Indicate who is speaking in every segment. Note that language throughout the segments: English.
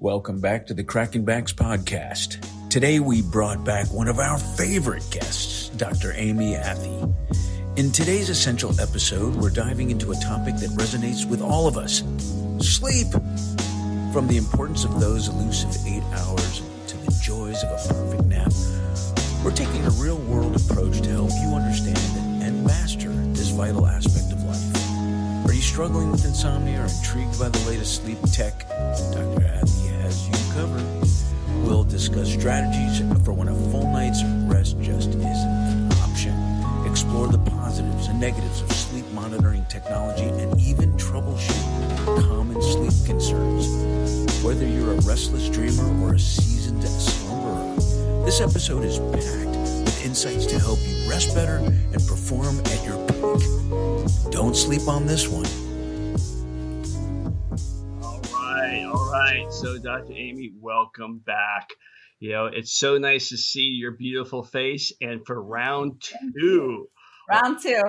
Speaker 1: Welcome back to the Crackin Backs Podcast. Today we brought back one of our favorite guests, Dr. Amy Athey. In today's essential episode, we're diving into a topic that resonates with all of us: sleep. From the importance of those elusive 8 hours to the joys of a perfect nap, we're taking a real-world approach to help you understand and master this vital aspect of life. Are you struggling with insomnia or intrigued by the latest sleep tech? Dr. Athey has you covered. We'll discuss strategies for when a full night's rest just isn't an option. Explore the positives and negatives of sleep monitoring technology and even troubleshoot common sleep concerns. Whether you're a restless dreamer or a seasoned slumberer, this episode is packed with insights to help you rest better and perform at your peak. Don't sleep on this one.
Speaker 2: All right. So, Dr. Amy, welcome back. You know, it's so nice to see your beautiful face. And for round two,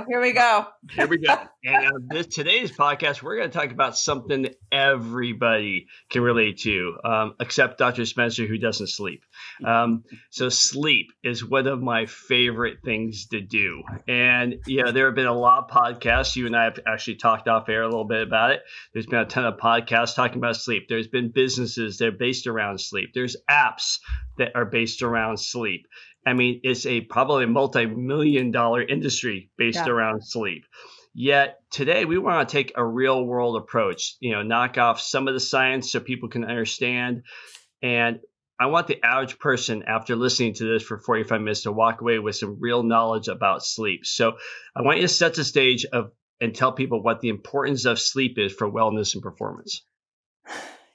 Speaker 3: here we go.
Speaker 2: And today's podcast, we're going to talk about something that everybody can relate to, except Dr. Spencer, who doesn't sleep. So sleep is one of my favorite things to do. And, you know, there have been a lot of podcasts. You and I have actually talked off air a little bit about it. There's been a ton of podcasts talking about sleep. There's been businesses that are based around sleep. There's apps that are based around sleep. I mean, it's probably a multi-million-dollar industry based around sleep. Yet today we want to take a real-world approach, you know, knock off some of the science so people can understand. And I want the average person, after listening to this for 45 minutes, to walk away with some real knowledge about sleep. So I want you to set the stage and tell people what the importance of sleep is for wellness and performance.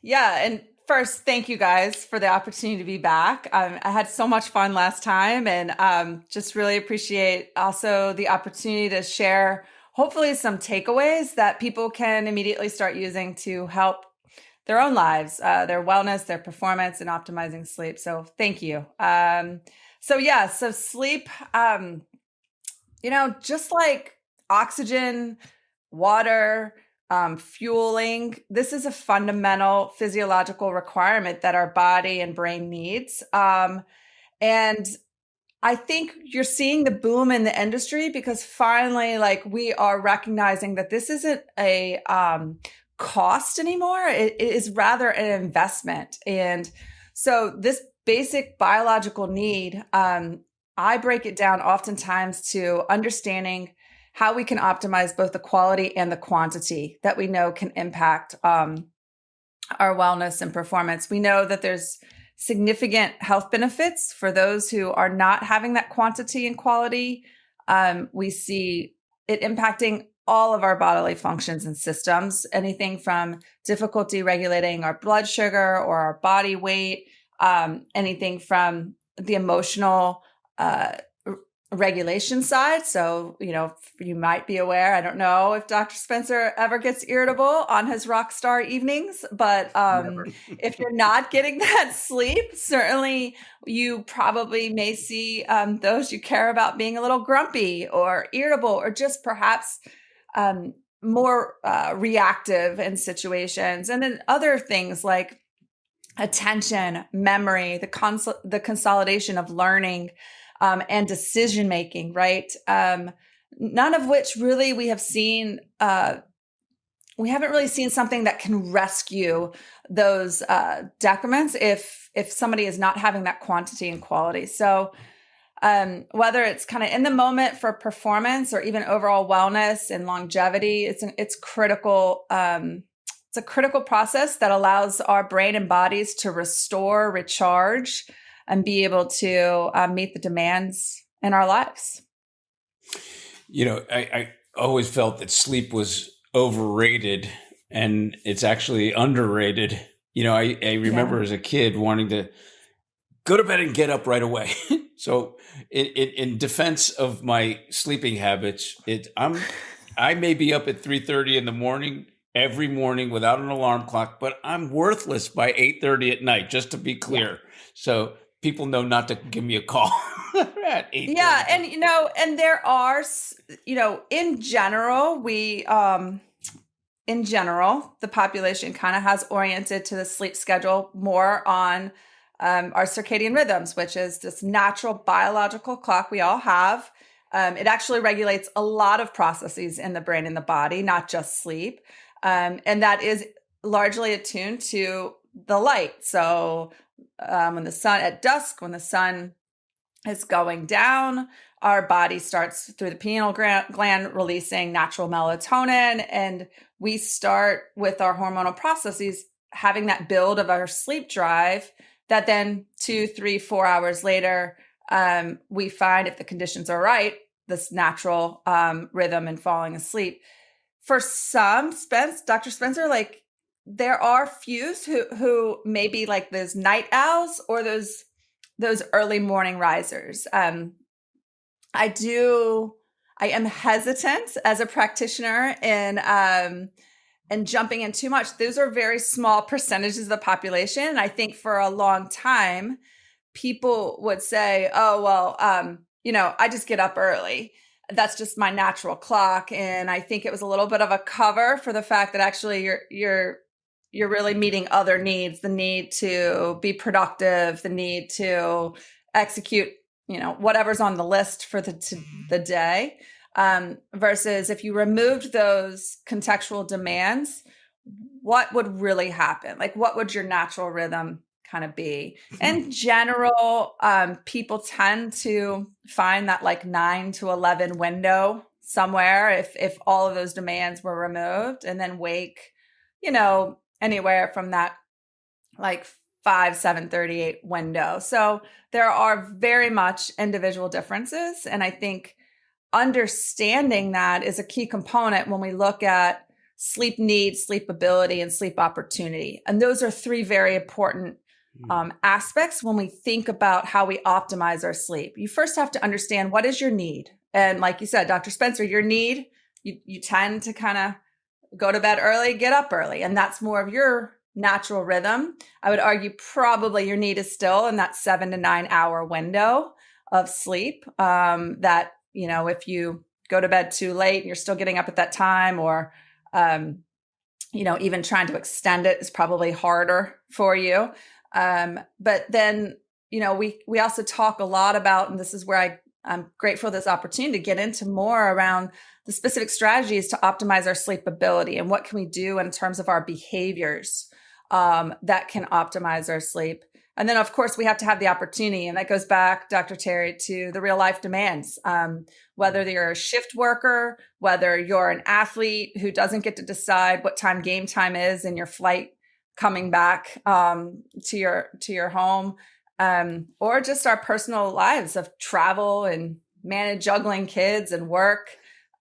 Speaker 3: Yeah. And first, thank you guys for the opportunity to be back. I had so much fun last time, and just really appreciate also the opportunity to share hopefully some takeaways that people can immediately start using to help their own lives, their wellness, their performance, and optimizing sleep. So thank you. So sleep, just like oxygen, water, fueling, this is a fundamental physiological requirement that our body and brain needs. And I think you're seeing the boom in the industry because finally, we are recognizing that this isn't a cost anymore. It is rather an investment. And so this basic biological need, I break it down oftentimes to understanding how we can optimize both the quality and the quantity that we know can impact our wellness and performance. We know that there's significant health benefits for those who are not having that quantity and quality. We see it impacting all of our bodily functions and systems, anything from difficulty regulating our blood sugar or our body weight, anything from the emotional regulation side. So, you might be aware, I don't know if Dr. Spencer ever gets irritable on his rock star evenings, but if you're not getting that sleep, certainly you probably may see those you care about being a little grumpy or irritable, or just perhaps more reactive in situations. And then other things like attention, memory, the consolidation of learning, and decision-making, right? None of which really we haven't really seen something that can rescue those decrements if somebody is not having that quantity and quality. So whether it's kind of in the moment for performance or even overall wellness and longevity, it's critical. It's a critical process that allows our brain and bodies to restore, recharge, and be able to meet the demands in our lives.
Speaker 1: I always felt that sleep was overrated and it's actually underrated. I remember as a kid wanting to go to bed and get up right away. So in defense of my sleeping habits, I may be up at 3:30 in the morning every morning without an alarm clock, but I'm worthless by 8:30 at night, just to be clear. Yeah. So people know not to give me a call at 8:30.
Speaker 3: Yeah. And there are, in general, we, in general, the population kind of has oriented to the sleep schedule more on our circadian rhythms, which is this natural biological clock we all have. It actually regulates a lot of processes in the brain and the body, not just sleep. And that is largely attuned to the light. So when the sun at dusk, when the sun is going down, our body starts through the pineal gland releasing natural melatonin, and we start with our hormonal processes having that build of our sleep drive that then 2, 3, 4 hours later, we find, if the conditions are right, this natural rhythm and falling asleep. For some, Dr. Spencer, like there are few who may be like those night owls or those early morning risers. I am hesitant as a practitioner in jumping in too much. Those are very small percentages of the population. I think for a long time, people would say, oh, well, I just get up early. That's just my natural clock. And I think it was a little bit of a cover for the fact that actually you're really meeting other needs, the need to be productive, the need to execute, whatever's on the list for the day. Versus if you removed those contextual demands, what would really happen? Like, what would your natural rhythm kind of be? In general, people tend to find that like 9 to 11 window somewhere if all of those demands were removed, and then wake, anywhere from that like 5, 7:38 window. So there are very much individual differences. And I think understanding that is a key component when we look at sleep needs, sleep ability, and sleep opportunity. And those are 3 very important aspects when we think about how we optimize our sleep. You first have to understand, what is your need? And like you said, Dr. Spencer, your need, you tend to kind of go to bed early, get up early. And that's more of your natural rhythm. I would argue probably your need is still in that 7 to 9 hour window of sleep. That, if you go to bed too late and you're still getting up at that time, or, even trying to extend it is probably harder for you. But then, we also talk a lot about, and this is where I'm grateful for this opportunity to get into more around the specific strategies to optimize our sleep ability and what can we do in terms of our behaviors that can optimize our sleep. And then, of course, we have to have the opportunity, and that goes back, Dr. Terry, to the real life demands. Whether you're a shift worker, whether you're an athlete who doesn't get to decide what time game time is in your flight coming back to your home, or just our personal lives of travel and juggling kids and work.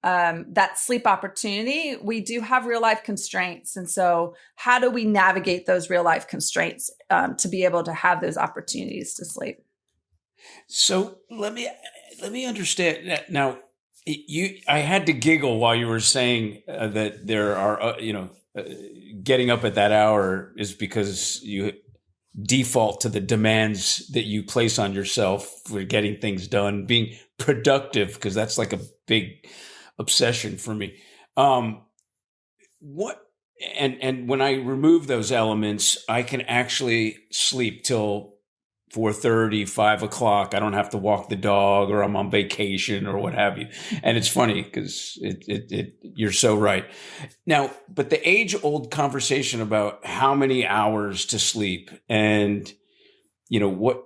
Speaker 3: That sleep opportunity, we do have real life constraints. And so how do we navigate those real life constraints to be able to have those opportunities to sleep?
Speaker 1: So let me understand that. Now, I had to giggle while you were saying that there are, getting up at that hour is because you default to the demands that you place on yourself for getting things done, being productive, because that's like a big obsession for me. And when I remove those elements, I can actually sleep till 4:30, 5 o'clock. I don't have to walk the dog, or I'm on vacation or what have you. And it's funny because you're so right. Now, but the age-old conversation about how many hours to sleep, and what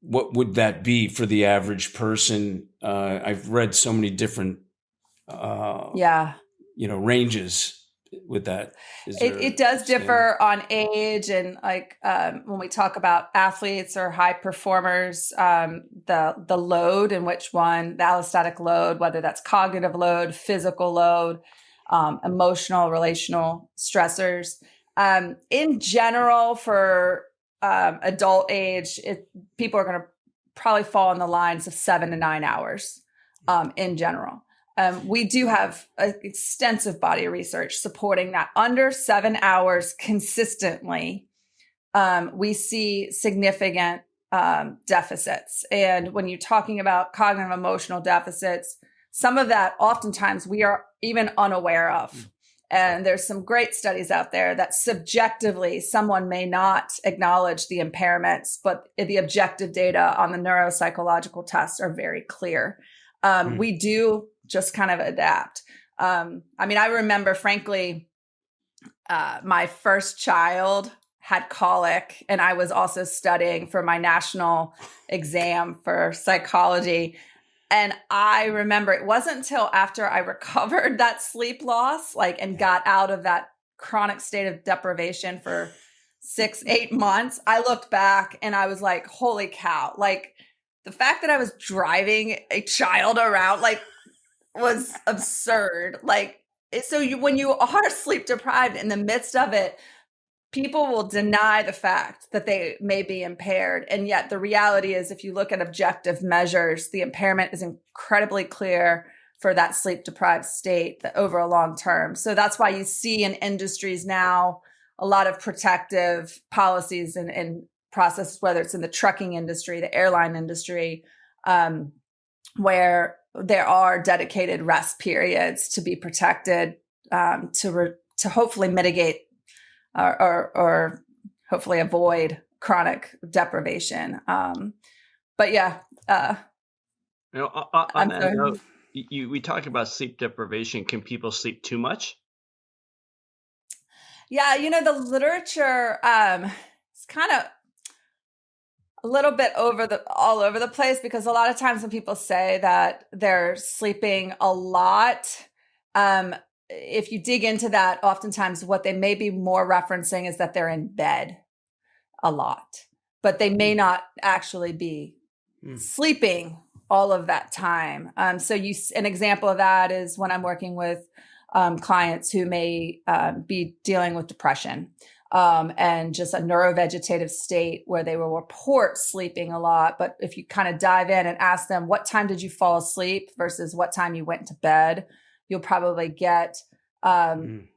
Speaker 1: would that be for the average person? I've read so many different ranges with that.
Speaker 3: It does differ on age, and like when we talk about athletes or high performers, the load in which one, the allostatic load, whether that's cognitive load, physical load, emotional, relational stressors. In general, for adult age, people are going to probably fall in the lines of 7 to 9 hours in general. We do have extensive body of research supporting that under 7 hours consistently, we see significant deficits. And when you're talking about cognitive emotional deficits, some of that oftentimes we are even unaware of. And there's some great studies out there that subjectively someone may not acknowledge the impairments, but the objective data on the neuropsychological tests are very clear. We do just kind of adapt. I mean, I remember, frankly, my first child had colic, and I was also studying for my national exam for psychology. And I remember it wasn't until after I recovered that sleep loss, and got out of that chronic state of deprivation for 6-8 months, I looked back and I was like, holy cow, the fact that I was driving a child around, was absurd. When you are sleep deprived in the midst of it, people will deny the fact that they may be impaired. And yet the reality is, if you look at objective measures, the impairment is incredibly clear for that sleep deprived state over a long term. So that's why you see in industries now a lot of protective policies and processes, whether it's in the trucking industry, the airline industry, where there are dedicated rest periods to be protected, to hopefully mitigate or hopefully avoid chronic deprivation. But yeah.
Speaker 2: On that note, we talk about sleep deprivation. Can people sleep too much?
Speaker 3: Yeah, the literature is kind of a little bit all over the place, because a lot of times when people say that they're sleeping a lot, if you dig into that, oftentimes what they may be more referencing is that they're in bed a lot, but they may not actually be sleeping all of that time. So an example of that is when I'm working with clients who may be dealing with depression, and just a neurovegetative state where they will report sleeping a lot. But if you kind of dive in and ask them, what time did you fall asleep versus what time you went to bed, you'll probably get some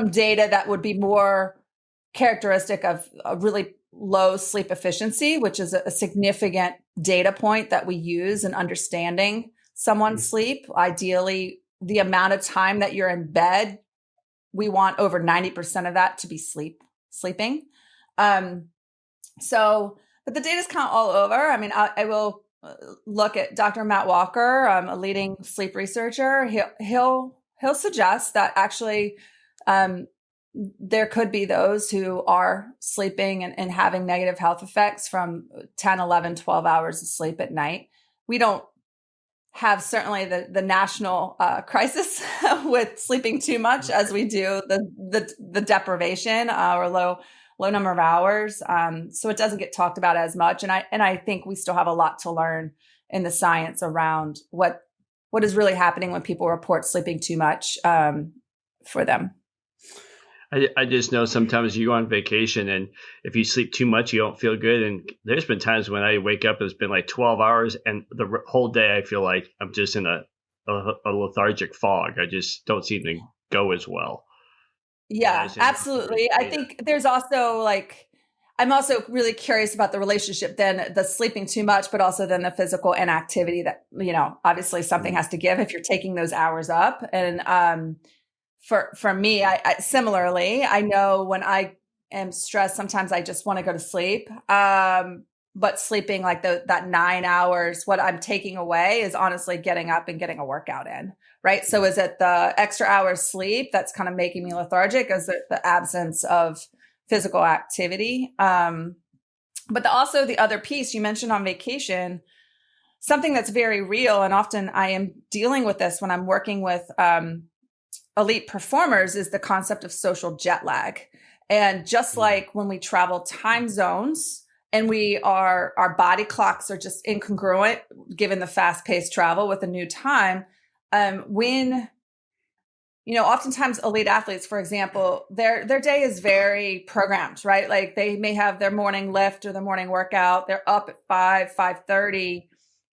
Speaker 3: data that would be more characteristic of a really low sleep efficiency, which is a significant data point that we use in understanding someone's sleep. Ideally, the amount of time that you're in bed, we want over 90% of that to be sleeping. But the data's kind of all over. I mean, I will look at Dr. Matt Walker, a leading sleep researcher. He'll suggest that actually there could be those who are sleeping and having negative health effects from 10, 11, 12 hours of sleep at night. We don't have certainly the national crisis with sleeping too much as we do the deprivation or low number of hours. So it doesn't get talked about as much. And I think we still have a lot to learn in the science around what is really happening when people report sleeping too much for them.
Speaker 2: I just know sometimes you go on vacation, and if you sleep too much, you don't feel good. And there's been times when I wake up, it's been 12 hours, and the whole day I feel like I'm just in a lethargic fog. I just don't seem to go as well.
Speaker 3: Yeah, absolutely. I think there's also I'm also really curious about the relationship, then the sleeping too much, but also then the physical inactivity that, obviously something has to give if you're taking those hours up. And for me, I similarly, I know when I am stressed, sometimes I just want to go to sleep. But sleeping that 9 hours, what I'm taking away is honestly getting up and getting a workout in. Right. So is it the extra hours sleep that's kind of making me lethargic? Is it the absence of physical activity? But also the other piece you mentioned on vacation, something that's very real. And often I am dealing with this when I'm working with elite performers, is the concept of social jet lag. And just like when we travel time zones and our body clocks are just incongruent given the fast paced travel with a new time, when, oftentimes elite athletes, for example, their day is very programmed, right? Like they may have their morning lift or their morning workout. They're up at 5:30,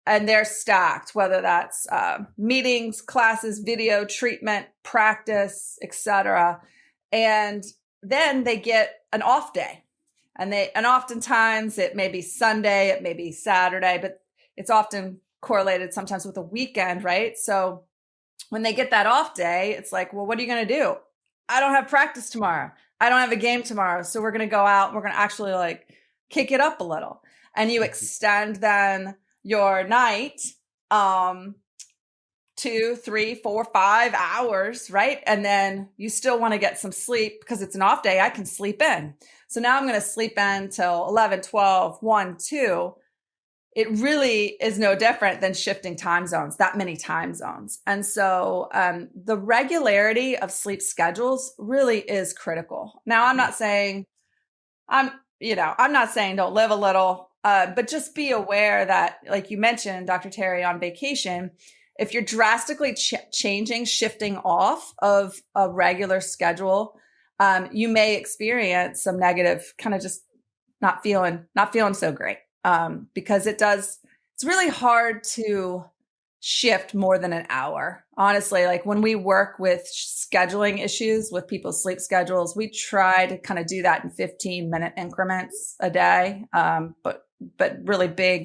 Speaker 3: and they're stacked, whether that's meetings, classes, video, treatment, practice, etc. And then they get an off day, and oftentimes it may be Sunday, it may be Saturday, but it's often correlated sometimes with a weekend, right? So when they get that off day, it's like, well, what are you going to do? I don't have practice tomorrow. I don't have a game tomorrow. So we're going to go out and we're going to actually like kick it up a little. And you extend then your night, 2, 3, 4, 5 hours, right? And then you still want to get some sleep because it's an off day. I can sleep in. So now I'm going to sleep in till 11, 12, 1, 2. It really is no different than shifting time zones, that many time zones. And so the regularity of sleep schedules really is critical. Now, I'm not saying don't live a little, but just be aware that, like you mentioned, Dr. Terry, on vacation, if you're drastically shifting off of a regular schedule, you may experience some negative, kind of just not feeling so great. Because it's really hard to shift more than an hour. Honestly, like when we work with scheduling issues with people's sleep schedules, we try to kind of do that in 15-minute increments a day. But really big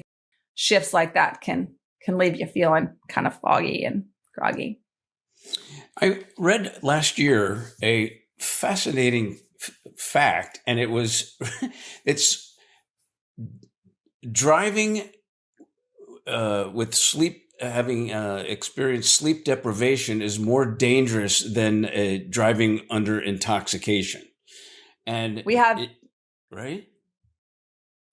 Speaker 3: shifts like that can leave you feeling kind of foggy and groggy.
Speaker 1: I read last year a fascinating fact, and it's driving with sleep, having experienced sleep deprivation is more dangerous than driving under intoxication. And
Speaker 3: we have,
Speaker 1: right?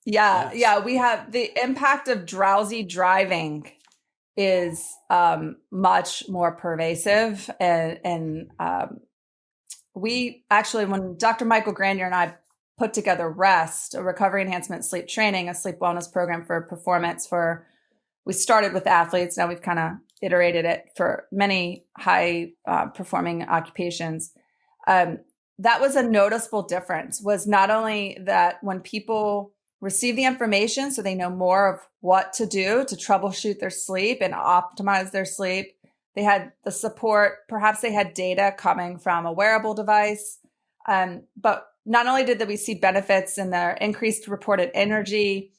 Speaker 3: Yeah.
Speaker 1: Yes.
Speaker 3: Yeah. We have the impact of drowsy driving is much more pervasive. And we actually, when Dr. Michael Granier and I put together REST, a recovery enhancement sleep training, a sleep wellness program for performance we started with athletes. Now we've kind of iterated it for many high performing occupations. That was a noticeable difference, was not only that when people receive the information, so they know more of what to do to troubleshoot their sleep and optimize their sleep, they had the support, perhaps they had data coming from a wearable device. But not only did we see benefits in their increased reported energy,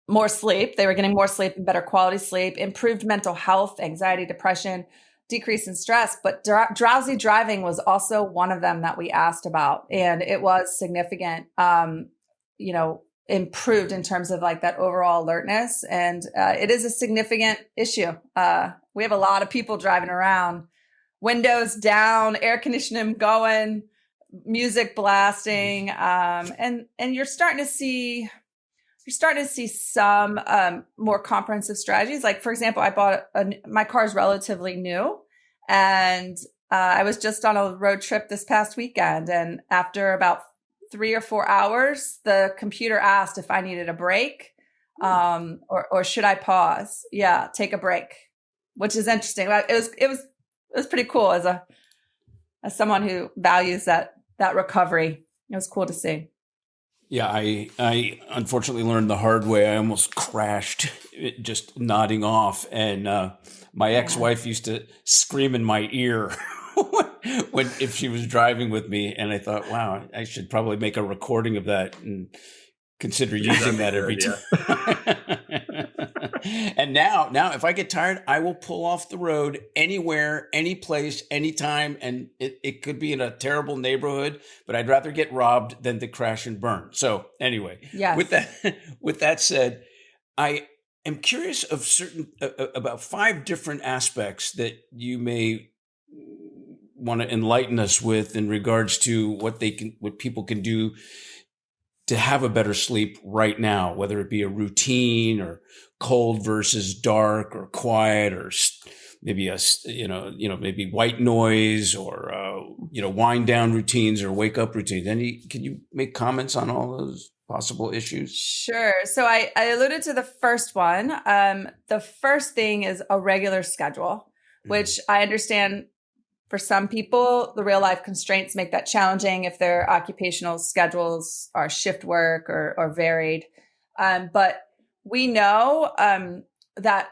Speaker 3: more sleep, they were getting more sleep and better quality sleep, improved mental health, anxiety, depression, decrease in stress, but drowsy driving was also one of them that we asked about. And it was significant, improved in terms of like that overall alertness. And it is a significant issue. We have a lot of people driving around, windows down, air conditioning going, music blasting, and you're starting to see some more comprehensive strategies. Like, for example, I bought my car is relatively new, and I was just on a road trip this past weekend, and after about 3 or 4 hours, the computer asked if I needed a break, or should I pause? Yeah, take a break, which is interesting. It was pretty cool as someone who values that recovery. It was cool to see.
Speaker 1: Yeah, I unfortunately learned the hard way. I almost crashed just nodding off. And my ex-wife used to scream in my ear if she was driving with me. And I thought, wow, I should probably make a recording of that and consider using that every time. And now if I get tired, I will pull off the road anywhere, any place, anytime. And it could be in a terrible neighborhood, but I'd rather get robbed than to crash and burn. So anyway,
Speaker 3: yes.
Speaker 1: With that said, I am curious of about 5 different aspects that you may want to enlighten us with in regards to what people can do to have a better sleep right now, whether it be a routine or cold versus dark or quiet, or maybe maybe white noise, or wind down routines or wake up routines. Can you make comments on all those possible issues?
Speaker 3: Sure. So I alluded to the first one. The first thing is a regular schedule, which I understand for some people, the real life constraints make that challenging if their occupational schedules are shift work or varied. But we know that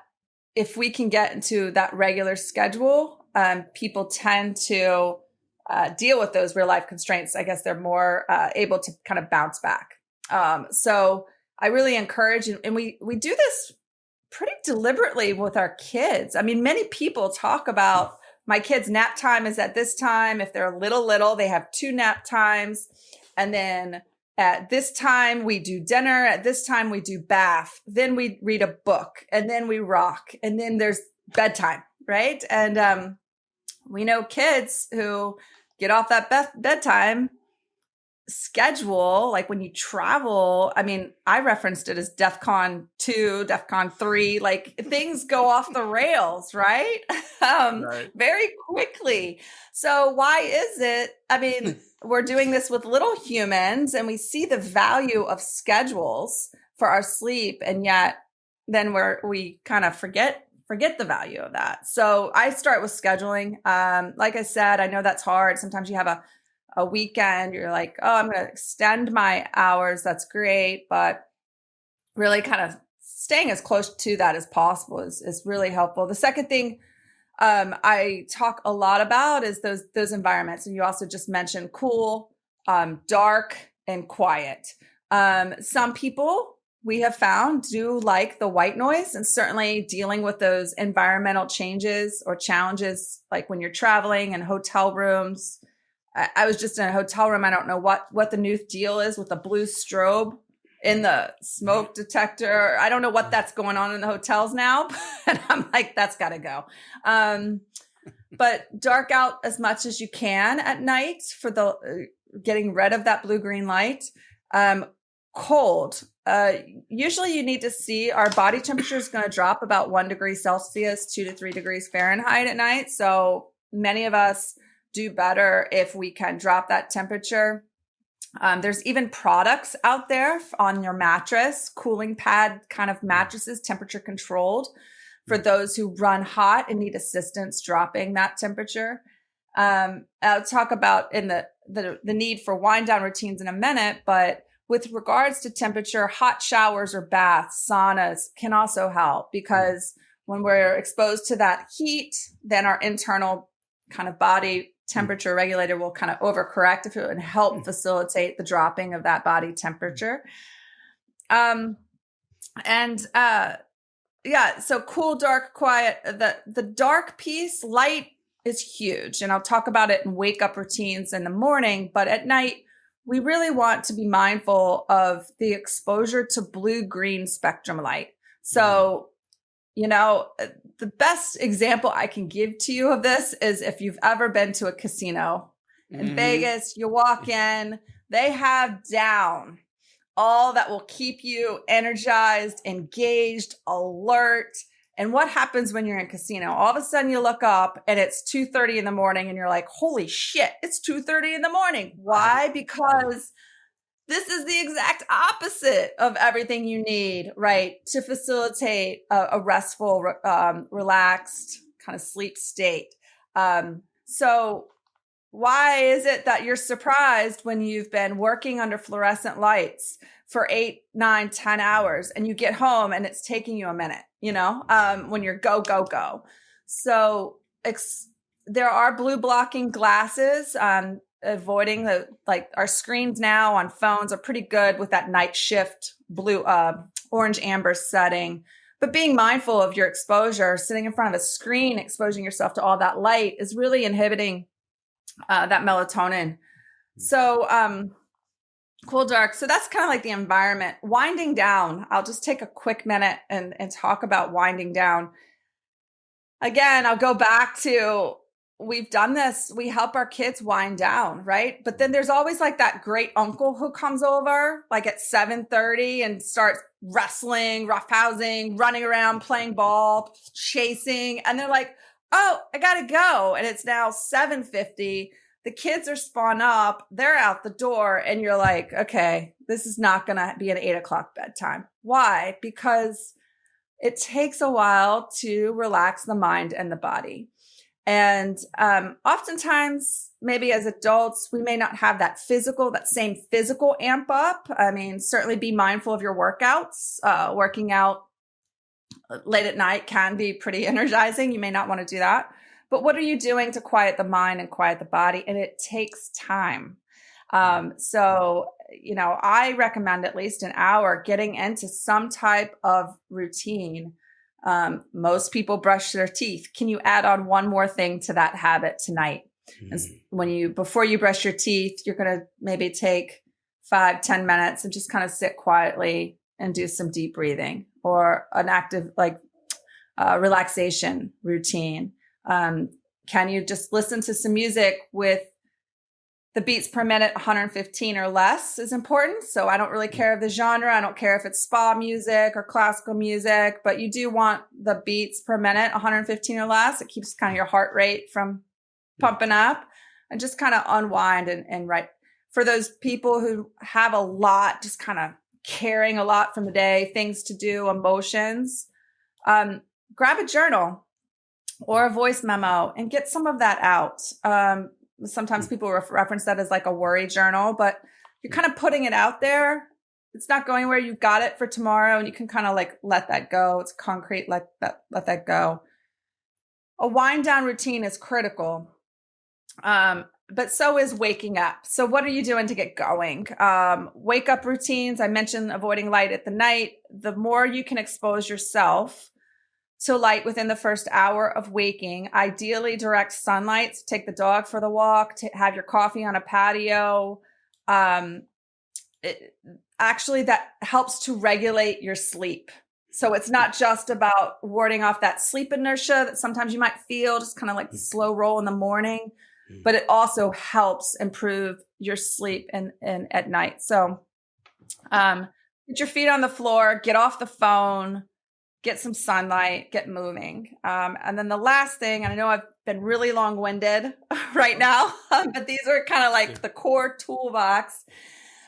Speaker 3: if we can get into that regular schedule, people tend to deal with those real life constraints. I guess they're more able to kind of bounce back. So I really encourage, and we do this pretty deliberately with our kids. I mean, many people talk about my kids' nap time is at this time. If they're little, they have 2 nap times. And then at this time we do dinner. At this time we do bath. Then we read a book, and then we rock. And then there's bedtime, right? And we know kids who get off that bedtime schedule, like when you travel. I mean, I referenced it as DEFCON 2, DEFCON 3, like things go off the rails, right?
Speaker 2: Right.
Speaker 3: Very quickly. So why is it? I mean, we're doing this with little humans, and we see the value of schedules for our sleep, and yet then we kind of forget the value of that. So I start with scheduling. Like I said, I know that's hard. Sometimes you have a weekend, you're like, oh, I'm going to extend my hours. That's great. But really kind of staying as close to that as possible is really helpful. The second thing I talk a lot about is those environments. And you also just mentioned cool, dark, and quiet. Some people we have found do like the white noise, and certainly dealing with those environmental changes or challenges, like when you're traveling in hotel rooms. I was just in a hotel room. I don't know what the new deal is with the blue strobe in the smoke detector. I don't know what that's going on in the hotels now, but I'm like, that's got to go. But dark out as much as you can at night for the getting rid of that blue-green light. Cold. Usually you need to see our body temperature is going to drop about 1 degree Celsius, 2 to 3 degrees Fahrenheit at night. So many of us do better if we can drop that temperature. There's even products out there on your mattress, cooling pad kind of mattresses, temperature controlled for those who run hot and need assistance dropping that temperature. I'll talk about in the need for wind down routines in a minute, but with regards to temperature, hot showers or baths, saunas can also help, because when we're exposed to that heat, then our internal kind of body temperature regulator will kind of overcorrect and help facilitate the dropping of that body temperature. So cool, dark, quiet. The dark piece, light is huge, and I'll talk about it in wake up routines in the morning, but at night, we really want to be mindful of the exposure to blue-green spectrum light. So, the best example I can give to you of this is if you've ever been to a casino in Vegas, you walk in, they have down all that will keep you energized, engaged, alert. And what happens when you're in a casino? All of a sudden you look up and it's 2:30 in the morning and you're like, holy shit, it's 2:30 in the morning. Why? Because this is the exact opposite of everything you need, right, to facilitate a restful, relaxed kind of sleep state. So why is it that you're surprised when you've been working under fluorescent lights for 8, 9, 10 hours and you get home and it's taking you a minute, when you're go? So there are blue blocking glasses, avoiding our screens now on phones are pretty good with that night shift blue, orange, amber setting, but being mindful of your exposure, sitting in front of a screen, exposing yourself to all that light is really inhibiting that melatonin. So, cool, dark. So that's kind of like the environment. Winding down. I'll just take a quick minute and talk about winding down. Again, I'll go back to, we've done this. We help our kids wind down, right? But then there's always like that great uncle who comes over like at 7:30 and starts wrestling, roughhousing, running around, playing ball, chasing. And they're like, oh, I got to go. And it's now 7:50. The kids are spun up. They're out the door. And you're like, okay, this is not going to be an 8:00 bedtime. Why? Because it takes a while to relax the mind and the body. And oftentimes, maybe as adults, we may not have that same physical amp up. I mean, certainly be mindful of your workouts. Working out late at night can be pretty energizing. You may not want to do that. But what are you doing to quiet the mind and quiet the body? And it takes time. So, I recommend at least an hour getting into some type of routine Most people brush their teeth. Can you add on one more thing to that habit tonight? And before you brush your teeth, you're going to maybe take 5-10 minutes and just kind of sit quietly and do some deep breathing or an active relaxation routine. Can you just listen to some music with the beats per minute, 115 or less is important. So I don't really care of the genre. I don't care if it's spa music or classical music, but you do want the beats per minute, 115 or less. It keeps kind of your heart rate from pumping up, and just kind of unwind and write. For those people who have a lot, just kind of carrying a lot from the day, things to do, emotions, grab a journal or a voice memo and get some of that out. Sometimes people reference that as like a worry journal, but you're kind of putting it out there. It's not going anywhere. You've got it for tomorrow, and you can kind of like let that go. It's concrete. Let that go. A wind down routine is critical. But so is waking up. So what are you doing to get going? Wake up routines. I mentioned avoiding light at the night. The more you can expose yourself to light within the first hour of waking, ideally direct sunlight, take the dog for the walk, to have your coffee on a patio. Actually, that helps to regulate your sleep. So it's not just about warding off that sleep inertia that sometimes you might feel, just kind of like the slow roll in the morning, but it also helps improve your sleep and at night. So put your feet on the floor, get off the phone, get some sunlight, get moving. And then the last thing, and I know I've been really long-winded right now, but these are kind of like the core toolbox.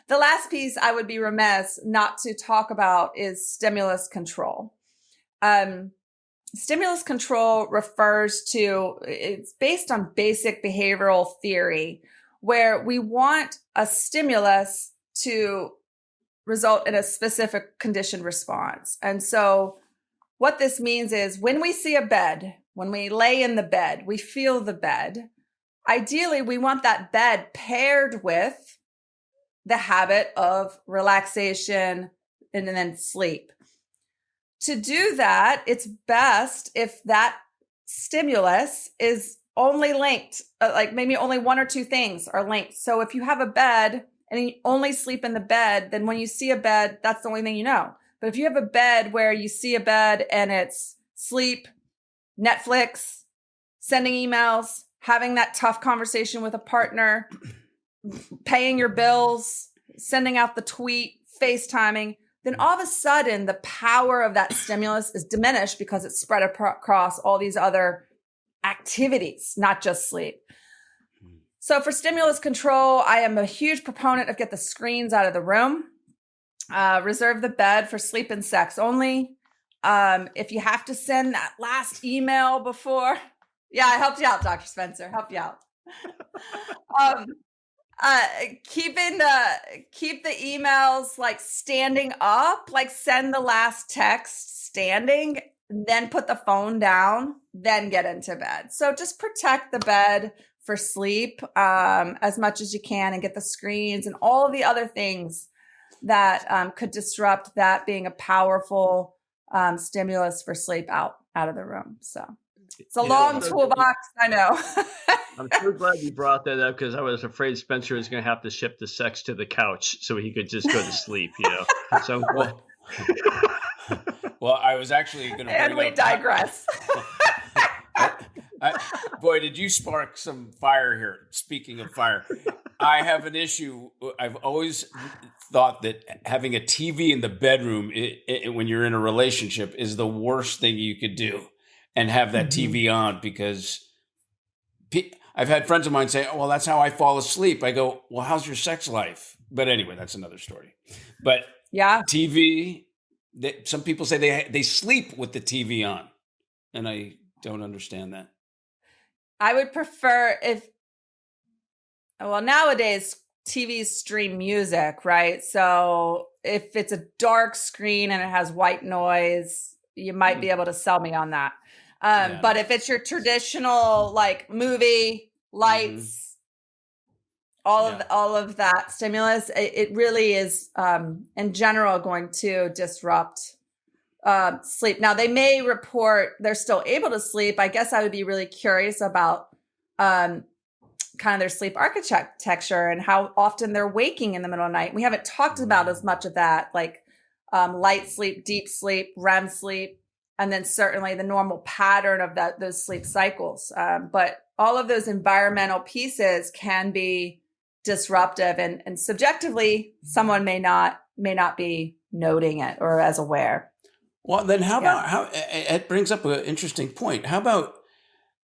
Speaker 3: The last piece I would be remiss not to talk about is stimulus control. Stimulus control refers to, it's based on basic behavioral theory, where we want a stimulus to result in a specific conditioned response. And so what this means is when we see a bed, when we lay in the bed, we feel the bed. Ideally, we want that bed paired with the habit of relaxation and then sleep. To do that, it's best if that stimulus is only linked, like maybe only one or two things are linked. So if you have a bed and you only sleep in the bed, then when you see a bed, that's the only thing you know. But if you have a bed where you see a bed and it's sleep, Netflix, sending emails, having that tough conversation with a partner, paying your bills, sending out the tweet, FaceTiming, then all of a sudden the power of that stimulus is diminished because it's spread across all these other activities, not just sleep. So for stimulus control, I am a huge proponent of get the screens out of the room. Reserve the bed for sleep and sex only. If you have to send that last email before, I helped you out, Dr. Spencer, helped you out. Keep the emails like standing up, like send the last text standing, then put the phone down, then get into bed. So just protect the bed for sleep as much as you can, and get the screens and all of the other things that could disrupt that being a powerful stimulus for sleep out of the room. So it's a long toolbox, I know.
Speaker 2: I'm so glad you brought that up, because I was afraid Spencer was going to have to ship the sex to the couch so he could just go to sleep, So
Speaker 1: well, I was actually going to bring
Speaker 3: and we digress.
Speaker 1: Boy, did you spark some fire here. Speaking of fire, I have an issue. I've always thought that having a TV in the bedroom when you're in a relationship is the worst thing you could do, and have that TV on, because I've had friends of mine say, "Oh, well, that's how I fall asleep." I go, "Well, how's your sex life?" But anyway, that's another story. But TV, some people say they sleep with the TV on, and I don't understand that.
Speaker 3: I would prefer nowadays TVs stream music, right? So if it's a dark screen and it has white noise, you might be able to sell me on that. But if it's your traditional like movie, lights, all of that stimulus, it really is in general going to disrupt sleep. Now they may report they're still able to sleep. I guess I would be really curious about kind of their sleep architecture and how often they're waking in the middle of the night. We haven't talked about as much of that, like light sleep, deep sleep, REM sleep, and then certainly the normal pattern of those sleep cycles. But all of those environmental pieces can be disruptive, and subjectively, someone may not be noting it or as aware.
Speaker 1: Well, then how about it brings up an interesting point. How about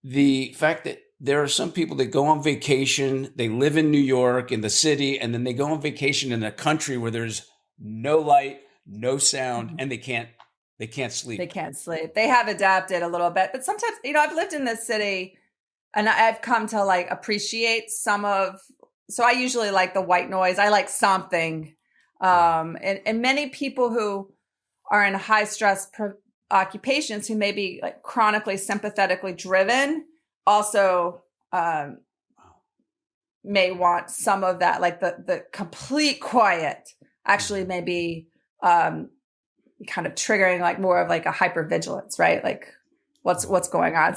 Speaker 1: the fact that there are some people that go on vacation, they live in New York, in the city, and then they go on vacation in a country where there's no light, no sound, and they can't sleep.
Speaker 3: They can't sleep. They have adapted a little bit, but sometimes, I've lived in this city and I've come to like appreciate so I usually like the white noise. I like something. And many people who are in high stress occupations who may be like chronically sympathetically driven also may want some of that, like the complete quiet actually may be kind of triggering like more of like a hypervigilance, right? Like what's going on,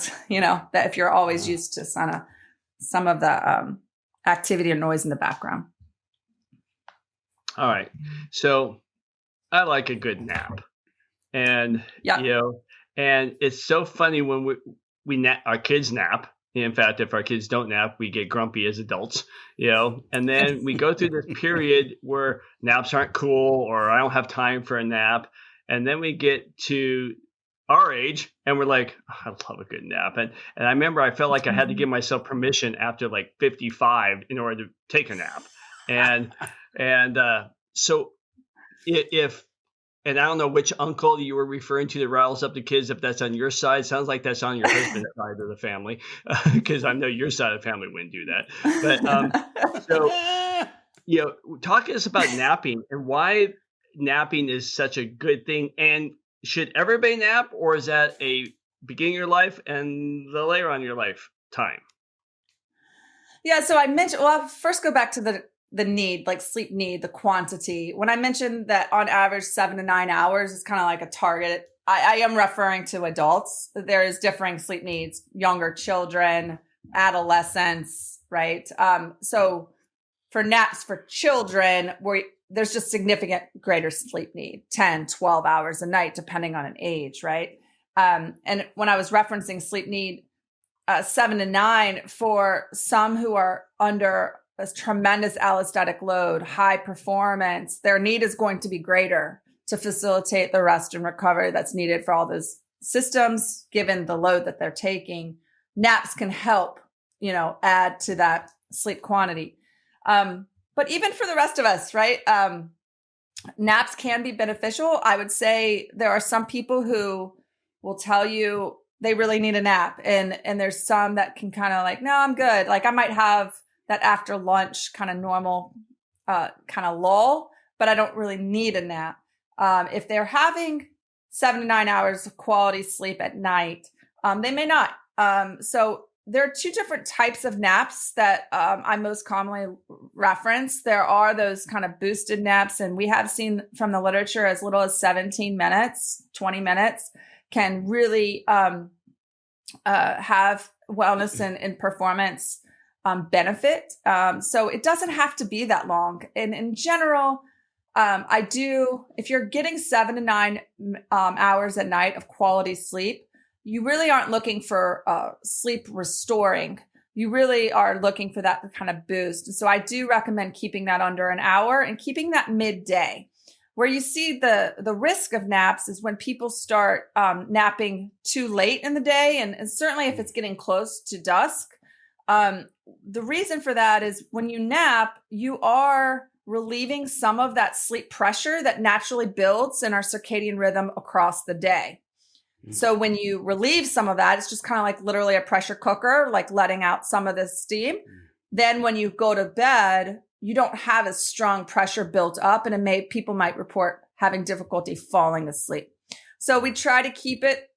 Speaker 3: that if you're always used to some of the activity or noise in the background.
Speaker 2: All right. So I like a good nap. And, and it's so funny when our kids nap. In fact, if our kids don't nap, we get grumpy as adults, and then we go through this period where naps aren't cool or I don't have time for a nap. And then we get to our age and we're like, oh, I love a good nap. And I remember I felt like I had to give myself permission after like 55 in order to take a nap. So and I don't know which uncle you were referring to that riles up the kids, if that's on your side. Sounds like that's on your husband's side of the family, because I know your side of the family wouldn't do that. But talk to us about napping and why napping is such a good thing. And should everybody nap, or is that a beginning of your life and the later on in your lifetime?
Speaker 3: Yeah, so I mentioned, I'll first go back to the need, like sleep need, the quantity. When I mentioned that on average 7 to 9 hours is kind of like a target, I am referring to adults. There is differing sleep needs, younger children, adolescents, right? So for naps for children, there's just significant greater sleep need, 10, 12 hours a night, depending on an age, right? And when I was referencing sleep need, 7 to 9, for some who are under a tremendous allostatic load, high performance, their need is going to be greater to facilitate the rest and recovery that's needed for all those systems, given the load that they're taking. Naps can help, add to that sleep quantity. But even for the rest of us, right? Naps can be beneficial. I would say there are some people who will tell you they really need a nap. And there's some that can kind of like, no, I'm good. Like I might have that after lunch kind of normal kind of lull, but I don't really need a nap. If they're having 7 to 9 hours of quality sleep at night, they may not. So there are two different types of naps that I most commonly reference. There are those kind of boosted naps, and we have seen from the literature as little as 17 minutes, 20 minutes can really have wellness and performance benefit. So it doesn't have to be that long. And in general, if you're getting 7 to 9 hours at night of quality sleep, you really aren't looking for sleep restoring. You really are looking for that kind of boost. So I do recommend keeping that under an hour and keeping that midday. Where you see the risk of naps is when people start napping too late in the day, and certainly if it's getting close to dusk. The reason for that is when you nap, you are relieving some of that sleep pressure that naturally builds in our circadian rhythm across the day. So when you relieve some of that, it's just kind of like literally a pressure cooker, like letting out some of the steam. Then when you go to bed, you don't have as strong pressure built up, and people might report having difficulty falling asleep. So we try to keep it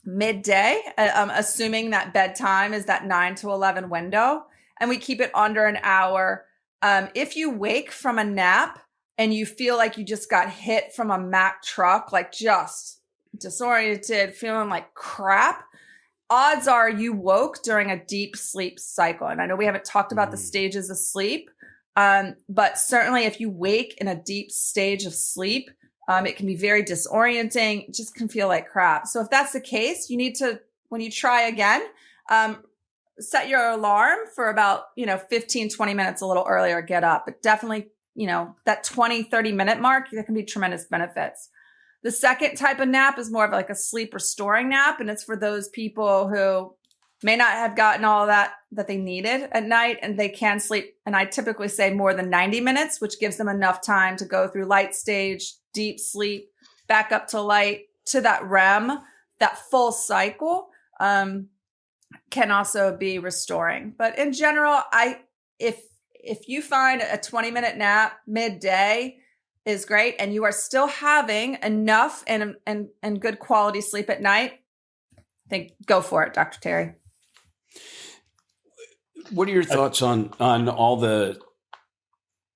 Speaker 3: midday, assuming that bedtime is that 9 to 11 window, and we keep it under an hour. If you wake from a nap and you feel like you just got hit from a Mack truck, like just disoriented, feeling like crap, odds are you woke during a deep sleep cycle. And I know we haven't talked about the stages of sleep, but certainly if you wake in a deep stage of sleep, it can be very disorienting. It just can feel like crap. So if that's the case, you need to, when you try again, set your alarm for about, 15, 20 minutes a little earlier, get up. But definitely, that 20, 30-minute mark, there can be tremendous benefits. The second type of nap is more of like a sleep restoring nap. And it's for those people who may not have gotten all that they needed at night, and they can sleep. And I typically say more than 90 minutes, which gives them enough time to go through light stage, deep sleep, back up to light, to that REM, that full cycle, can also be restoring. But in general, if you find a 20-minute nap midday is great, and you are still having enough and good quality sleep at night, I think go for it, Dr. Terry.
Speaker 1: What are your thoughts on all the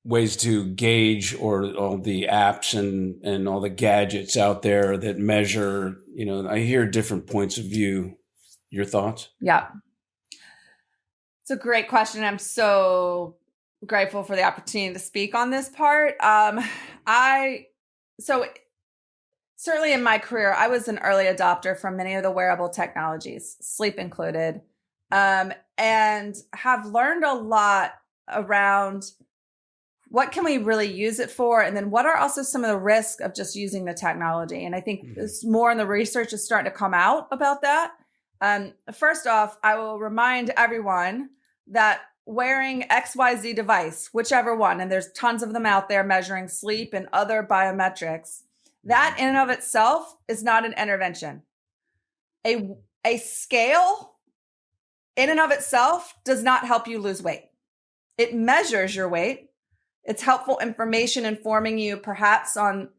Speaker 1: ways to gauge, or all the apps and all the gadgets out there that measure, I hear different points of view. Your thoughts?
Speaker 3: Yeah. It's a great question. I'm so grateful for the opportunity to speak on this part. So certainly in my career, I was an early adopter for many of the wearable technologies, sleep included, and have learned a lot around what can we really use it for, and then what are also some of the risks of just using the technology. And I think it's more in the research is starting to come out about that. First off, I will remind everyone that wearing XYZ device, whichever one, and there's tons of them out there measuring sleep and other biometrics, that in and of itself is not an intervention. A scale in and of itself does not help you lose weight. It measures your weight. It's helpful information informing you perhaps on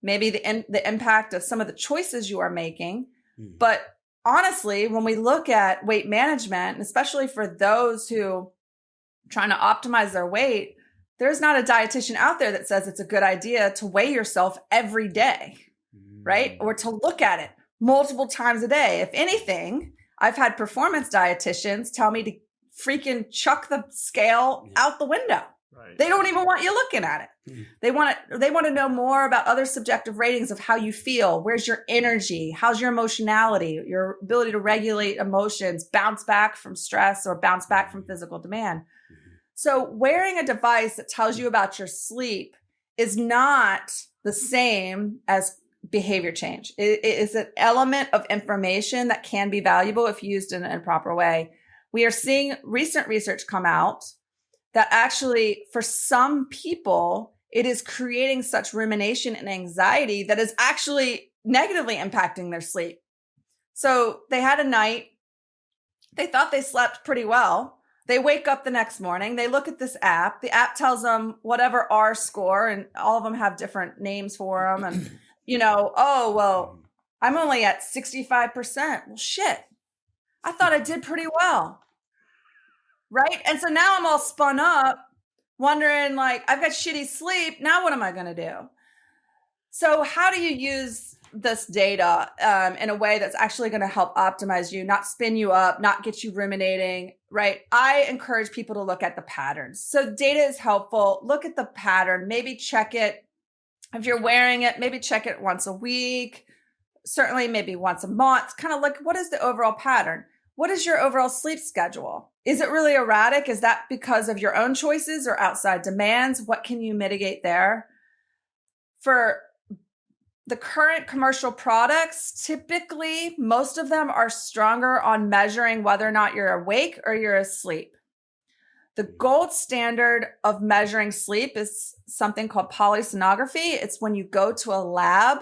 Speaker 3: maybe the impact of some of the choices you are making. But honestly, when we look at weight management, especially for those who are trying to optimize their weight, there's not a dietitian out there that says it's a good idea to weigh yourself every day, right? Or to look at it multiple times a day. If anything, I've had performance dietitians tell me to freaking chuck the scale out the window. Right. They don't even want you looking at it. They want to know more about other subjective ratings of how you feel. Where's your energy? How's your emotionality? Your ability to regulate emotions, bounce back from stress or bounce back from physical demand. So wearing a device that tells you about your sleep is not the same as behavior change. It is an element of information that can be valuable if used in a proper way. We are seeing recent research come out that actually for some people, it is creating such rumination and anxiety that is actually negatively impacting their sleep. So they had a night, they thought they slept pretty well. They wake up the next morning, they look at this app. The app tells them whatever R score, and all of them have different names for them. And, oh, well, I'm only at 65%. Well, shit, I thought I did pretty well. Right. And so now I'm all spun up wondering, like, I've got shitty sleep. Now what am I going to do? So how do you use this data in a way that's actually going to help optimize you, not spin you up, not get you ruminating, right? I encourage people to look at the patterns. So data is helpful. Look at the pattern, maybe check it. If you're wearing it, maybe check it once a week, certainly maybe once a month, kind of look, what is the overall pattern? What is your overall sleep schedule? Is it really erratic? Is that because of your own choices or outside demands? What can you mitigate there? For the current commercial products, typically, most of them are stronger on measuring whether or not you're awake or you're asleep. The gold standard of measuring sleep is something called polysomnography. It's when you go to a lab.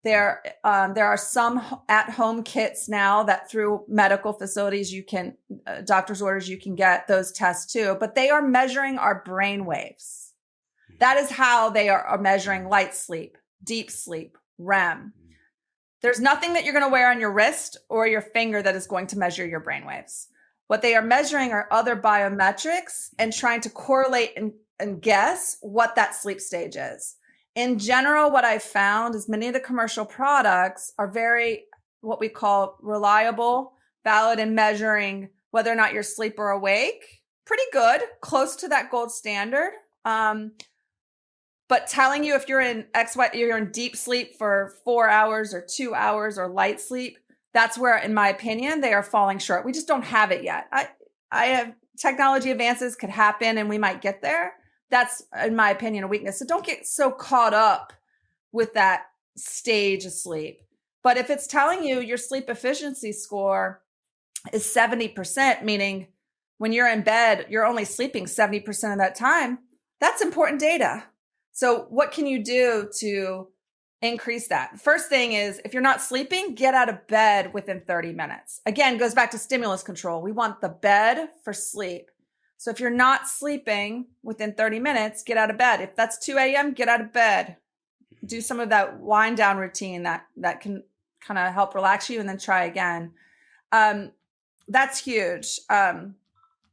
Speaker 3: There are some at-home kits now that through medical facilities you can, doctor's orders, you can get those tests too, but they are measuring our brain waves. That is how they are measuring light sleep, deep sleep, REM. There's nothing that you're going to wear on your wrist or your finger that is going to measure your brain waves. What they are measuring are other biometrics and trying to correlate and guess what that sleep stage is. In general, what I've found is many of the commercial products are very, what we call reliable, valid in measuring whether or not you're asleep or awake. Pretty good, close to that gold standard. But telling you if you're in you're in deep sleep for 4 hours or 2 hours or light sleep, that's where, in my opinion, they are falling short. We just don't have it yet. I have technology advances could happen and we might get there. That's, in my opinion, a weakness. So don't get so caught up with that stage of sleep. But if it's telling you your sleep efficiency score is 70%, meaning when you're in bed, you're only sleeping 70% of that time, that's important data. So what can you do to increase that? First thing is, if you're not sleeping, get out of bed within 30 minutes. Again, goes back to stimulus control. We want the bed for sleep. So if you're not sleeping within 30 minutes, get out of bed. If that's 2 a.m., get out of bed. Do some of that wind down routine that can kind of help relax you, and then try again. That's huge.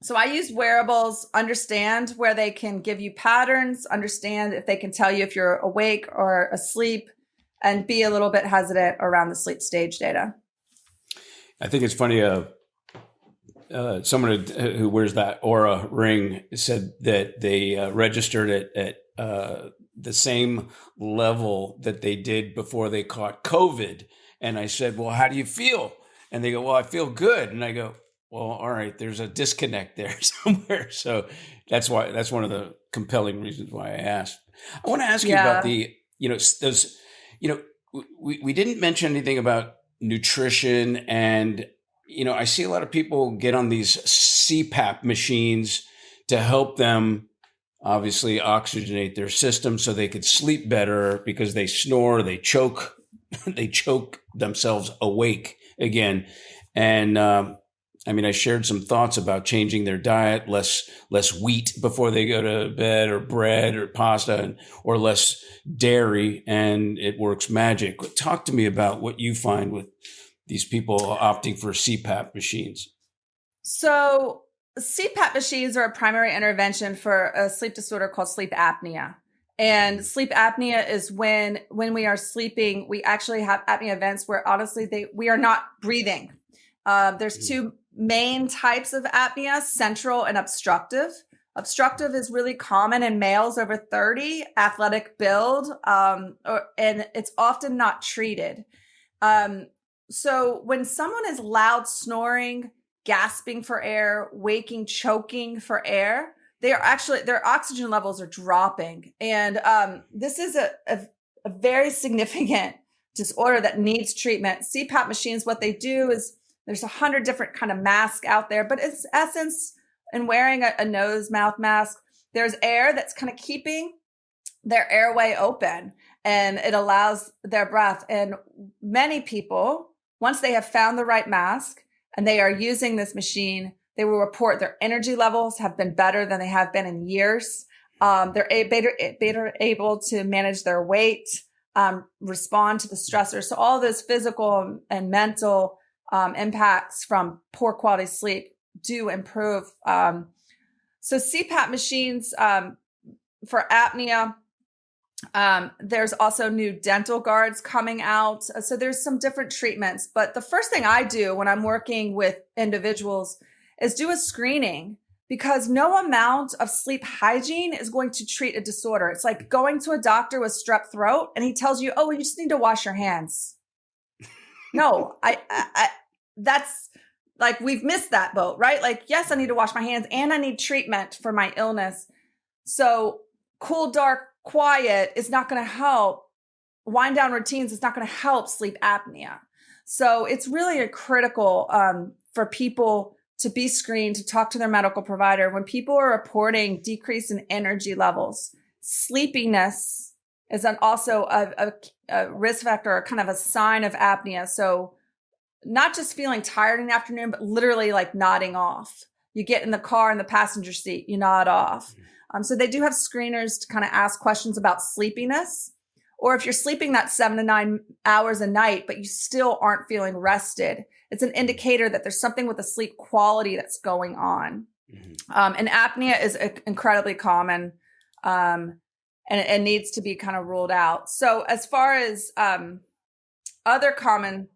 Speaker 3: So I use wearables, understand where they can give you patterns, understand if they can tell you if you're awake or asleep, and be a little bit hesitant around the sleep stage data.
Speaker 4: I think it's funny. Someone who wears that Aura ring said that they registered it at the same level that they did before they caught COVID. And I said, well, how do you feel? And they go, well, I feel good. And I go, well, all right, there's a disconnect there somewhere. So that's one of the compelling reasons why I asked. I want to ask you about we didn't mention anything about nutrition, and I see a lot of people get on these CPAP machines to help them obviously oxygenate their system so they could sleep better, because they snore, they choke, they choke themselves awake again. And I shared some thoughts about changing their diet, less wheat before they go to bed, or bread or pasta, or less dairy, and it works magic. Talk to me about what you find with these people opting for CPAP machines.
Speaker 3: So CPAP machines are a primary intervention for a sleep disorder called sleep apnea. And sleep apnea is when we are sleeping, we actually have apnea events where honestly we are not breathing. There's two main types of apnea: central and obstructive. Obstructive is really common in males over 30, athletic build, and it's often not treated. So when someone is loud snoring, gasping for air, waking, choking for air, their oxygen levels are dropping. And this is a very significant disorder that needs treatment. CPAP machines, what they do is, there's 100 different kind of masks out there, but its essence in wearing a nose mouth mask, there's air that's kind of keeping their airway open, and it allows their breath. And many people, once they have found the right mask and they are using this machine, they will report their energy levels have been better than they have been in years. They're better able to manage their weight, respond to the stressors. So all those physical and mental impacts from poor quality sleep do improve. So CPAP machines for apnea. There's also new dental guards coming out. So there's some different treatments. But the first thing I do when I'm working with individuals is do a screening, because no amount of sleep hygiene is going to treat a disorder. It's like going to a doctor with strep throat and he tells you, oh, you just need to wash your hands. No, I that's like, we've missed that boat, right? Like, yes, I need to wash my hands and I need treatment for my illness. So cool, dark, quiet is not going to help. Wind down routines is not going to help sleep apnea. So it's really a critical for people to be screened, to talk to their medical provider. When people are reporting decrease in energy levels, sleepiness is also a risk factor, or kind of a sign of apnea. So not just feeling tired in the afternoon, but literally like nodding off. You get in the car in the passenger seat, you nod off. So they do have screeners to kind of ask questions about sleepiness. Or if you're sleeping that 7 to 9 hours a night, but you still aren't feeling rested, it's an indicator that there's something with the sleep quality that's going on. And apnea is incredibly common. and needs to be kind of ruled out. So as far as other common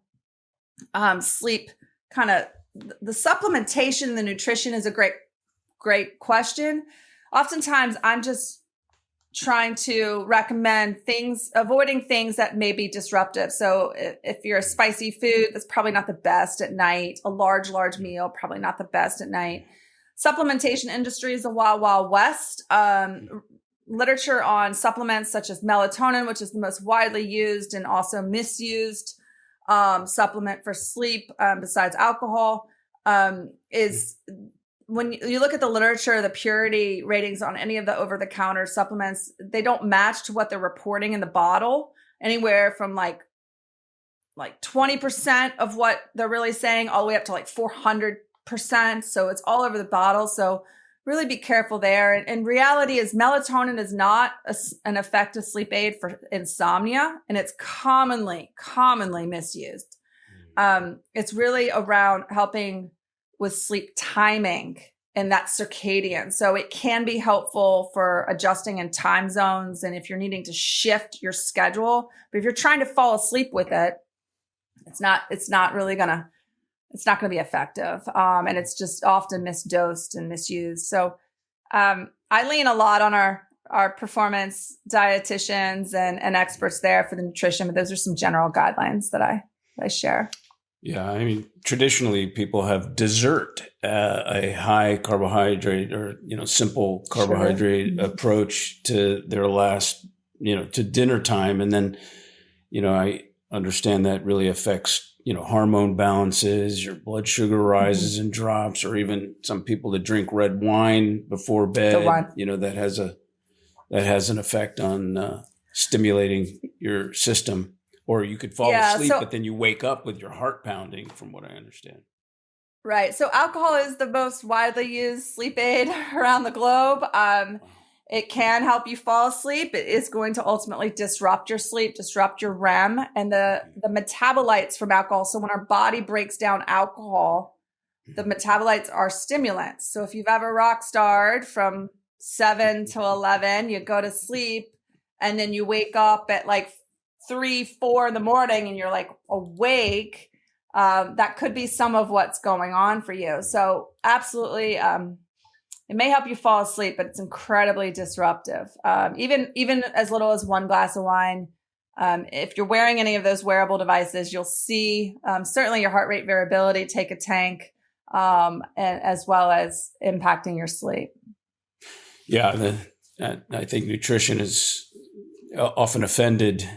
Speaker 3: sleep kind of the supplementation, the nutrition is a great question. Oftentimes I'm just trying to recommend avoiding things that may be disruptive. So if you're a spicy food, that's probably not the best at night. A large meal, probably not the best at night. Supplementation industry is a wild west. Literature on supplements such as melatonin, which is the most widely used and also misused supplement for sleep, besides alcohol, is when you look at the literature, the purity ratings on any of the over-the-counter supplements, they don't match to what they're reporting in the bottle, anywhere from like 20% of what they're really saying all the way up to like 400%. So it's all over the bottle. So really be careful there. And reality is melatonin is not an effective sleep aid for insomnia, and it's commonly misused. It's really around helping with sleep timing and that circadian. So it can be helpful for adjusting in time zones and if you're needing to shift your schedule. But if you're trying to fall asleep with it, it's not gonna be effective. And it's just often misdosed and misused. So I lean a lot on our performance dietitians and experts there for the nutrition, but those are some general guidelines that I share.
Speaker 4: Yeah, I mean, traditionally people have dessert, a high carbohydrate or, simple carbohydrate approach to their last, to dinner time. And then, I understand that really affects, hormone balances, your blood sugar rises and drops, or even some people that drink red wine before bed, that has an effect on stimulating your system. Or you could fall asleep, but then you wake up with your heart pounding, from what I understand.
Speaker 3: Right. So alcohol is the most widely used sleep aid around the globe. It can help you fall asleep. It is going to ultimately disrupt your sleep, disrupt your REM, and the metabolites from alcohol. So when our body breaks down alcohol, the metabolites are stimulants. So if you've ever rock starred from 7 to 11, you go to sleep and then you wake up at like 3, 4 in the morning and you're like awake, that could be some of what's going on for you. So absolutely, it may help you fall asleep, but it's incredibly disruptive. Even as little as 1 glass of wine. If you're wearing any of those wearable devices, you'll see certainly your heart rate variability take a tank, and as well as impacting your sleep.
Speaker 4: Yeah, I think nutrition is often offended,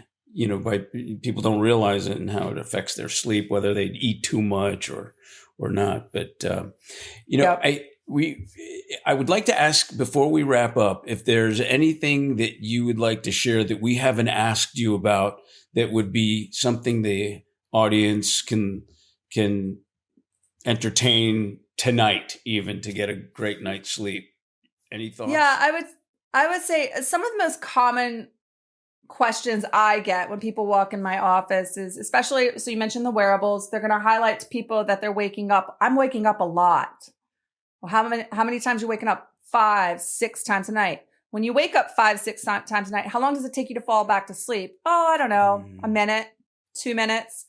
Speaker 4: by people don't realize it and how it affects their sleep, whether they eat too much or not. But
Speaker 3: Yep.
Speaker 4: I would like to ask before we wrap up if there's anything that you would like to share that we haven't asked you about that would be something the audience can entertain tonight, even to get a great night's sleep. Any thoughts?
Speaker 3: Yeah, I would say some of the most common questions I get when people walk in my office is, especially, so you mentioned the wearables, they're going to highlight to people that they're waking up. I'm waking up a lot. Well, how many times are you waking up? 5, 6 times a night. When you wake up 5, 6 times a night, how long does it take you to fall back to sleep? Oh, I don't know, a minute, 2 minutes.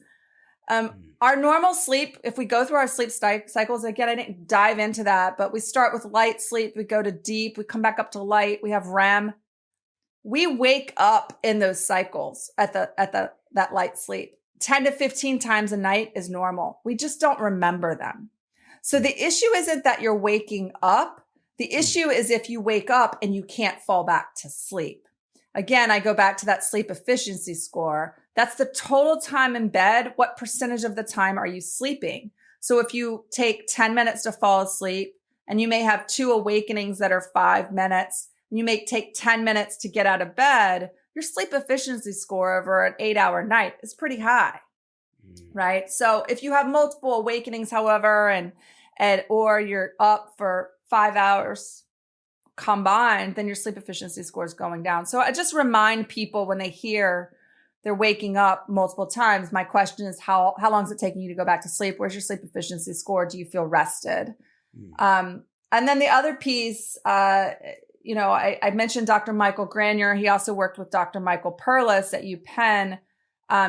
Speaker 3: Our normal sleep, if we go through our sleep cycles, again, I didn't dive into that, but we start with light sleep, we go to deep, we come back up to light, we have REM. We wake up in those cycles at that light sleep. 10 to 15 times a night is normal. We just don't remember them. So the issue isn't that you're waking up. The issue is if you wake up and you can't fall back to sleep. Again, I go back to that sleep efficiency score. That's the total time in bed. What percentage of the time are you sleeping? So if you take 10 minutes to fall asleep and you may have 2 awakenings that are 5 minutes, and you may take 10 minutes to get out of bed, your sleep efficiency score over an 8-hour night is pretty high, right? So if you have multiple awakenings, however, and or you're up for 5 hours combined, then your sleep efficiency score is going down. So I just remind people when they hear they're waking up multiple times, my question is, how long is it taking you to go back to sleep? Where's your sleep efficiency score? Do you feel rested? And then the other piece, I mentioned Dr. Michael Granier. He also worked with Dr. Michael Perlis at UPenn,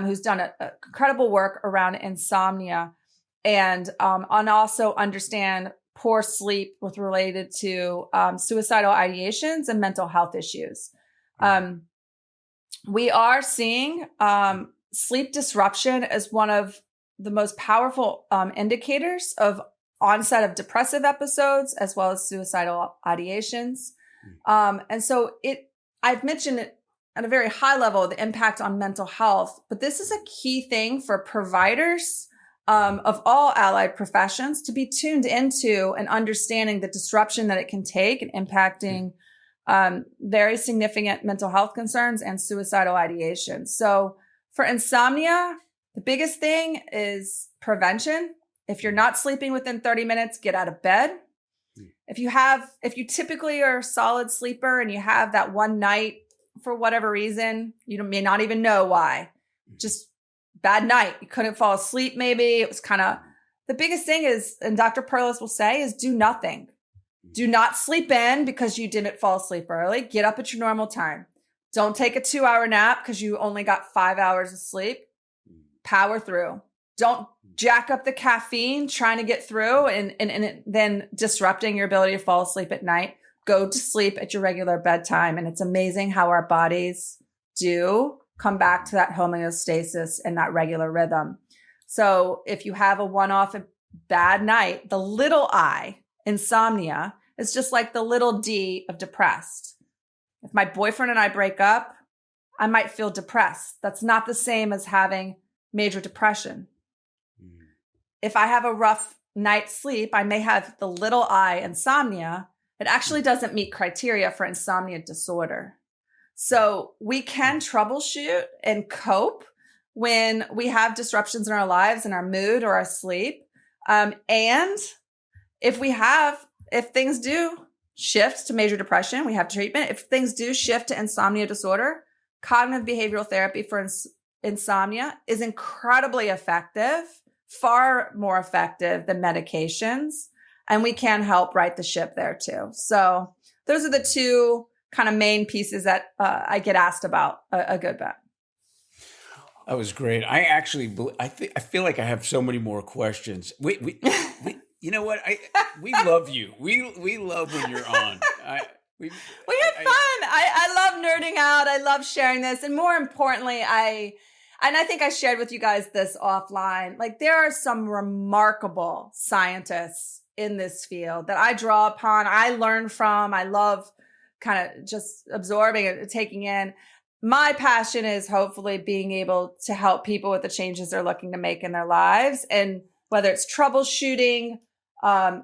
Speaker 3: who's done incredible work around insomnia and also understand poor sleep with related to suicidal ideations and mental health issues. We are seeing sleep disruption as one of the most powerful indicators of onset of depressive episodes, as well as suicidal ideations. And so I've mentioned it at a very high level, the impact on mental health, but this is a key thing for providers of all allied professions to be tuned into and understanding the disruption that it can take in impacting very significant mental health concerns and suicidal ideation. So for insomnia, the biggest thing is prevention. If you're not sleeping within 30 minutes, get out of bed. If you typically are a solid sleeper and you have that one night for whatever reason, you may not even know why, just bad night. You couldn't fall asleep. Maybe it was the biggest thing is, and Dr. Perlis will say, is do nothing. Do not sleep in because you didn't fall asleep early. Get up at your normal time. Don't take a 2-hour nap because you only got 5 hours of sleep. Power through. Don't jack up the caffeine trying to get through and then disrupting your ability to fall asleep at night. Go to sleep at your regular bedtime. And it's amazing how our bodies do come back to that homeostasis and that regular rhythm. So if you have a one-off bad night, the little I, insomnia, is just like the little D of depressed. If my boyfriend and I break up, I might feel depressed. That's not the same as having major depression. If I have a rough night's sleep, I may have the little I, insomnia. It actually doesn't meet criteria for insomnia disorder. So we can troubleshoot and cope when we have disruptions in our lives and our mood or our sleep. And if things do shift to major depression, we have treatment. If things do shift to insomnia disorder, cognitive behavioral therapy for insomnia is incredibly effective, far more effective than medications. And we can help right the ship there too. So those are the two kind of main pieces that I get asked about a good bit.
Speaker 4: That was great. I feel like I have so many more questions. We you know what? We love you. We love when you're on. We
Speaker 3: had fun. I love nerding out. I love sharing this. And more importantly, I think I shared with you guys this offline. Like, there are some remarkable scientists in this field that I draw upon, I learn from. I love kind of just absorbing and taking in. My passion is hopefully being able to help people with the changes they're looking to make in their lives. And whether it's troubleshooting,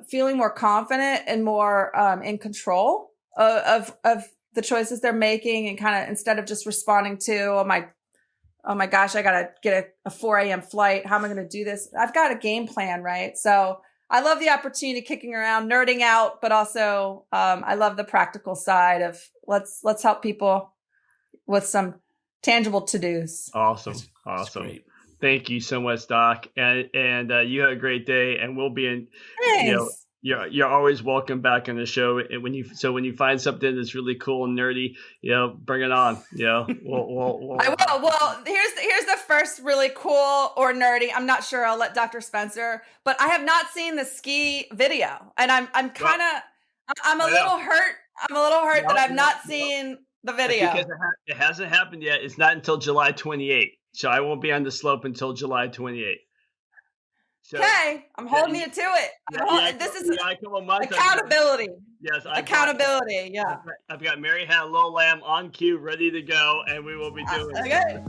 Speaker 3: feeling more confident and more in control of the choices they're making, and kind of, instead of just responding to, oh my gosh, I got to get a 4 a.m. flight. How am I going to do this? I've got a game plan, right? So I love the opportunity, kicking around, nerding out, but also I love the practical side of let's help people with some tangible to-dos.
Speaker 2: Awesome. Thank you so much, Doc. And you have a great day, and we'll be in,
Speaker 3: Thanks.
Speaker 2: You're always welcome back on the show. And when you find something that's really cool and nerdy, bring it on. We'll
Speaker 3: I will. Well, here's the first really cool or nerdy. I'm not sure. I'll let Dr. Spencer. But I have not seen the ski video, and I'm a little hurt. I'm a little hurt that I've not seen the video.
Speaker 2: Because it hasn't happened yet. It's not until July 28th. So I won't be on the slope until July 28th. So,
Speaker 3: okay, I'm holding you to it. This is accountability.
Speaker 2: Yes,
Speaker 3: accountability. Yeah,
Speaker 2: I've got Mary Had Low Lamb on cue, ready to go, and we will be doing
Speaker 3: it.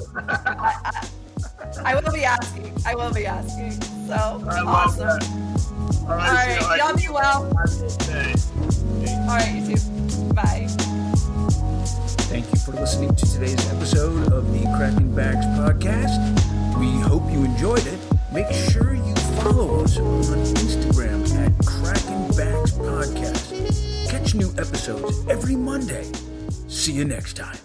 Speaker 3: I will be asking. So awesome.
Speaker 2: All right.
Speaker 3: Y'all be well. All right, you too. Bye.
Speaker 1: Thank you for listening to today's episode of the Crackin Backs Podcast. We hope you enjoyed it. Make sure you follow us on Instagram at Crackin Backs Podcast. Catch new episodes every Monday. See you next time.